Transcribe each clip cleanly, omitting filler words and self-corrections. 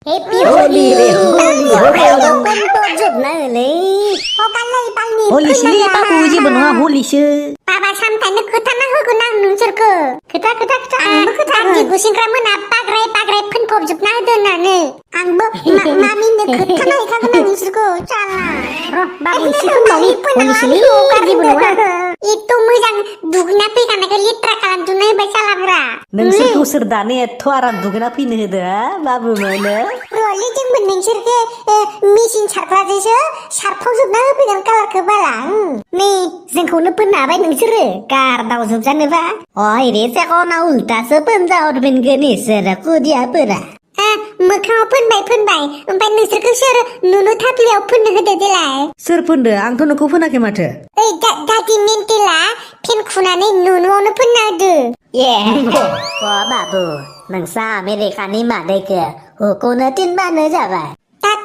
Happy Holi Holi sini apa puji benua Holi sih Papa sampai kita nak guna nunsur ke kita janji gusin keramun apa pagrai pun pop jup nak tu nane angbo mami ne kita nak ikan guna nunsur ke cala roh bagus sih Holi sini puji benua itu mujang dugna pi karena ke litra kalan tu nai baca labra nungsur serdane itu arah dugna pi nih dah babu mana Roli jeng beningsir ke mesin sarkla desa sarpong jup nak pi dan kalar ke balang nih jengku ne pun apa nungsur kar tahu jup jane ba oh ini saya kau nak ulta sebentar udah begini seraku dia pera Mekau pun baik, umpai nusur ke sur nunu tapi liau pun nak ada delai. Sur pun deh, ang tu nak pun nak kemana? Dadi minti lah, pin kuna ni nunu onu pun nak ada. Wah babu, nangsa Amerika ni mana ke? Hukuna tin mana jawab? Tak,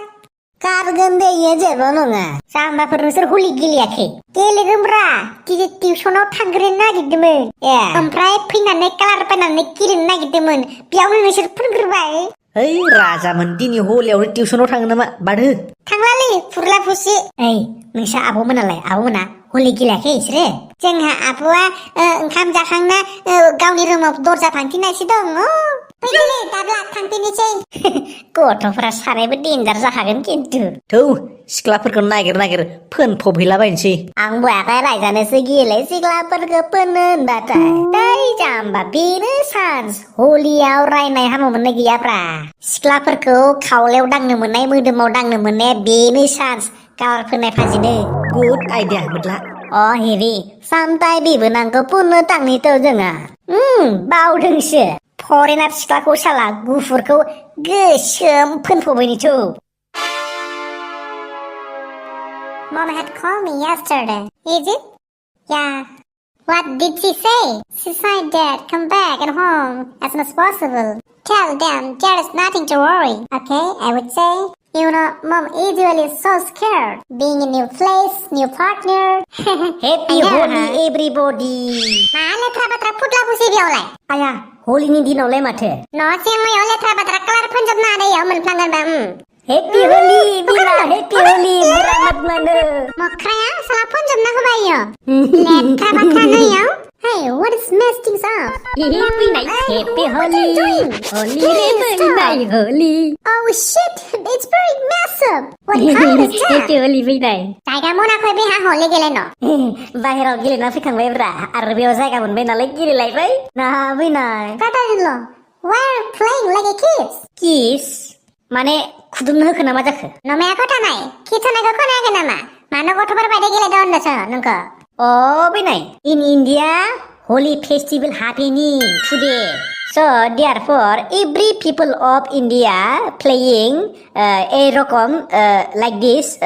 Kar gende ye jawab nonga. sama pernusur huli gili akhi. Gili gembra, kiri tuition out hangren nak gitu men. Umpai pin ane kalar penan ane kirin nak gitu men. Biar nusur pun gerbai. Hei, raja mendini hole orang tuition orang nama badu. Tanglali, purla pusi. Nangsa abu mana le? Abu mana? Hole gila ke isre? Jengha apua, engkam jakang na gauni rumah dorja panti nasi dong. Pilih tabla tang pini ceng. Kotor perasaan berdin jar jahagan kintu. Tuh, sekolah pergi naik pun pobila banci. Ang buat apa jane segi le sekolah pergi penen batai. Dari jamba bina sans. Holi aurai nai hamu menegi apa? Sekolah pergi kau leu dang nemenai muda mau dang nemenai bina sans. Kau pernah pazine. Good idea betul. Oh heavy. Sampai bi benang ke pun tang ni tu jenga. Bau deng se. Foreigner sekolah ko salah gufur ko gesem pun pobini tu. Mom had called me yesterday. Is it? Yeah. What did she say? She said, Dad, come back at home as soon as possible. Tell them there is nothing to worry. Okay, I would say. You know, Mom usually is so scared. Being in new place, new partner. Happy Holi everybody. Mana terabatra putla pusi biolai. Ayah, Holi ni di nolai mate. No, siapa yang oleh terabatra kelar punjab nada ya melanggan bang. Happy Holi, bila Happy Holi beramat mana? Mokraya salah punjab nak bayo. Let terabatra na ya. Hey, what is mess things up? Happy night, Happy Holi. Holi re Holi. Oh shit, it's very massive. What kind is that? Happy Holi night. Saya mau nak pergi holi gile no. Bahira gile na fikang bebra. Arabia saya kamu bena lagi gile lagi bay. Nah, night. Brother-in-law, why are you playing like a kids? Kiss? Mane kudum nak kena majak? Nama aku tanai. Kita nak kau nak nama. Mana kau tu berbeda gile daun desa nengko. Oh, benai. In India, Holi festival happening today. So, therefore, every people of India playing a rokom like this,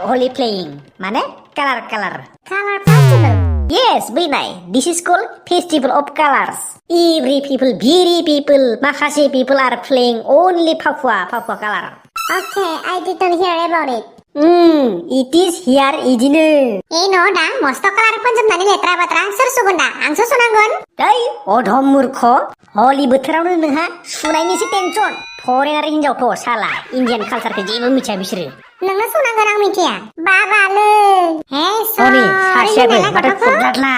Holi playing. Mane? Color. Color festival. Yes, benai. This is called festival of colors. Every people, biri people, Makasi people are playing only Papua color. Okay, I didn't hear about it. It is here, isn't it? No, dah. Most color punjab nani letra batra. Sur sugunda. Angsu sunangon. Dai, odhom murkho. Holi bothोरावनो नोंहा सुनायनि एसे tension. Foreigner हिनजावथ' साला Indian कालचारखौ जेबो मिथिया बिसोरो. नोंनो सुनांगोन आं मिथिया. बाबालै. हे सरि, सासेयाबो माथो फुटजादला.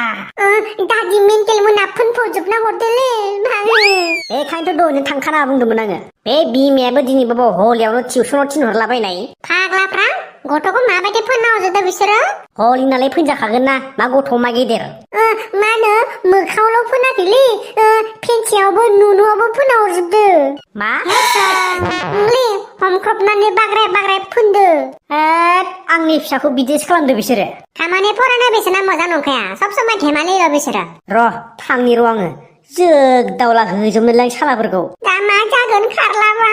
दादि मेन्टेल मोना फन फजोबना हरदोलै. बेखायनोथ' दहायनो थांखाना बुंदोंमोन आङो. बे बिमायाबो दिनैबाबो हलियावनो टिउसनाव थिनहरलाबायनाय. फाग्लाफ्रा गथ'खौ माबायदि फोनावजोबदों बिसोरो? हलि नालाय फैजाखागोन ना मा गथ' मा गेदेर. मा होनो मोखाङावल' फोनाखैलै फेन्सियावबो नुनुआवबो फोनावजोबदो. मा? लै हमख्रबनानै बाग्राय फोनदो. आंनि फिसाखौ बिदिसो खालामदो बिसोरो. थारमाने फरायना बिसोरना मोजां नंखाया सब समाय धेमालिल' बिसोरो. र' थांनि र' आङो जोग दावला होजोबनोलाय सालाफोरखौ. दा मा जागोन खारलाबा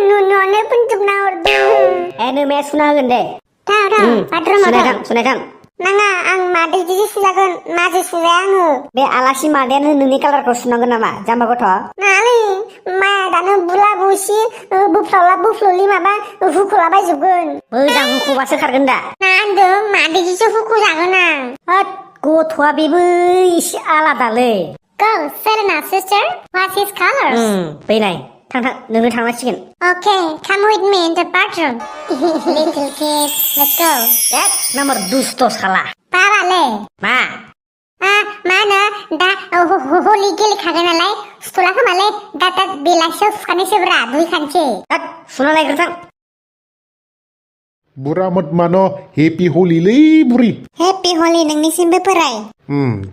नुनुआवनो फोनजोबना हरदो. नोमाया सुना होगोन दे. बाथरुमाव सुनाय थां. नाङा आं मादैजों सुजागोन माजों सुजाया आङो. बे आलासि मादैयानो नोंनि कालारखौ सुनांगोन नामा जाम्बा गथ'? नालै माया दानो बुला बुसि बुफ्लावला बुफ्लुलि माबा हुख'लाबायजोबगोन. मोजां हुख'बासो खारगोन दा. ना होनदों मादैजोंसो हुख'जागोन आं. गथ'आ बेबो एसे आलादालै. Go, Selena sister. What's his colors? बैनाय थां नोंनो थांनांसिगोन Okay, come with me in the bathroom. Little kids, let's go. nomor dusto salah Babaले. मा मा होनो दा हलि गेलेखागोन नालाय सुथ'ला खोमालै दा बेलासियाव सुखानोसैब्रा दुगैखानोसै सुना लायग्रो थां बुरा मत मानो हेपि हलि लै बुरि हेपि हलि नोंनिसिमबो बोराय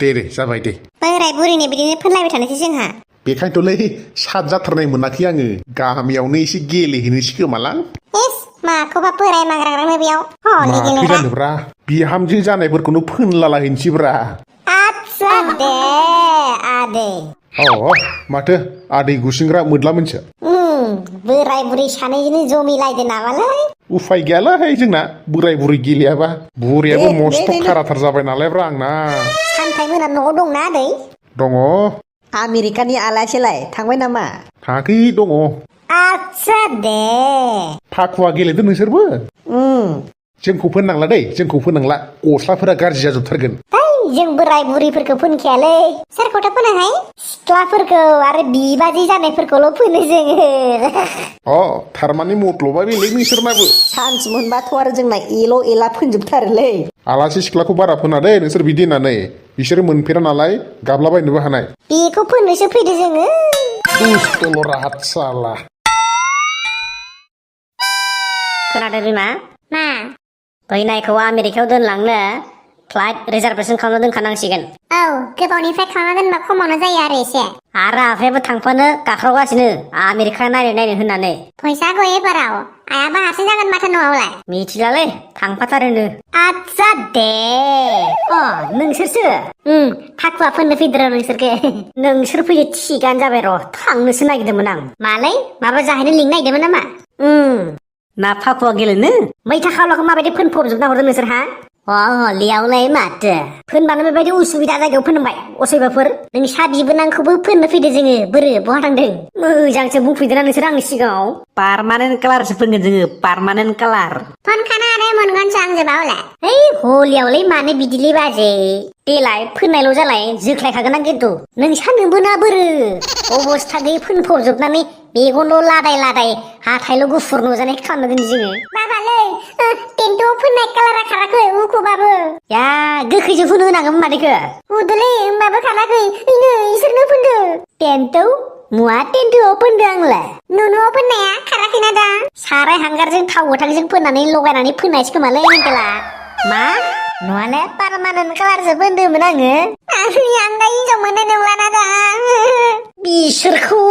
दे जाबाय दे बोराय बुरिनि बिदिनो फोनलायबाय थानोसै जोंहा बेखायनोथ'लै साद जाथारनाय मोनाखै आङो गामियावनो एसे गेलेहैनोसै खोमालां इस माखौबा बोराय माग्रांनो बेयाव हलि माथो गेलेग्रा जानोब्रा बिहामजो जानायफोरखौनो फोनलालाहैनोसैब्रा आदसा दे आदै माथो आदै गुसिंग्रा मोदला मोनसो बोराय बुरै सानैजोंनो जमिलायदो नामालै उफाय गैयालै जोंना बोराय बुरै गेलेयाबा बुरियाबो मस्थ' खाराथार जाबाय नालायब्रा आंना सानथाय मोना न'आव दंना आदै दङ आमेरिकानि आलासिलाय थांबाय नामा थाखै दङ आदसा दे फाखुवा गेलेदो नोंसोरबो जोंखौ फोननांला दै जोंखौ फोननांला गस्लाफोरा गाज्रि जाजोबथारगोन जों बोराय बुरैफोरखौ फोनखायालै सोरखौथ' फोनोहाय सिख्लाफोरखौ आरो बिबाजै जानायफोरखौल' फोनो जोङो थारमाने मत्लबा बेलै नोंसोरनाबो चान्स मोनबाथ' आरो जोंना एल' एला फोनजोबथारोलै आलासि सिख्लाखौ बारा फोना दे नोंसोर बिदि होननानै बिसोरो मोनफेरा नालाय गाबलाबायनोबो हानाय बेखौ फोननोसो फैदो जोङो दुस्थ'लरा हातसाला खोनादों बिमा मा फैनायखौ आमेरिकायाव दोनलांनो फ्लाइट रिजार्भेसन खालामना दोनखानांसिगोन गोबावनिफ्राय खालामना दोनबा खमावनो जायो आरो एसे आरो आफायाबो थांफानो गाख्रावगासिनो आमेरिका नायनो होननानै फैसा गयो बाराव आयाबा हारसिं जागोन माथो न'आवलाय मिथिलालै थांफाथारोनो आदसा दे नोंसोरसो फाखुवा फोननो फैदों नोंसोरखो नोंसोर फैयो थिगानो जाबाय र' थांनोसो नागिरदोंमोन आं मालै माबा जाहैनो लिंनो नागिरदोंमोन नामा ना फाखुवा गेलेनो मैथा खावलाखौ माबायदि फोनफबजोबना हरदों नोंसोरहा लियावलाय माथो फोनबानो बेबायदि उसुबिदा जायगायाव फोनबाय असैबाफोर नोंसा बिबोनांखौबो फोननो फैदो जोङो बोरो बहा थांदों मोजांसो बुंफैदोंना नोंसोर आंनि सिगाङाव पार्मानेन्ट कालारसो फोनगोन जोङो पार्मानेन्ट कालार फोनखाना आरो मोनगोनसो आं जोबावलाय हलियावलाय मानो बिदिलै बाजै देलाय फोननायल' जालाय जोख्लायखागोन आं खिन्थु नोंसा नोंबोना बोरो अबस्था गैयै फोनफबजोबनानै मेगनल' लादाय हाथायल' गुफुर नुजानाय खालामना दोनदों जोङो बाबालै टेन्टआव फोननाय कालारा खाराखै उखुबाबो गोखैसो फोनो होनांगोन मादैखो उदोलै होमबाबो खाराखै इसोरनो फोनदो टेन्टौ मुवा टेन्टुआव फोनदो आंलाय न'आव फोननाया खाराखैना दा साराय हांगारजों थाव गोथांजों फोननानै लगायनानै फोननायसो खोमालै मेन्टेला मा नङाले पार्मानेन्ट कालारसो फोनदोंमोन आङो आं दा हिनजाव मोननाय नंलाना दा बिसोरखौ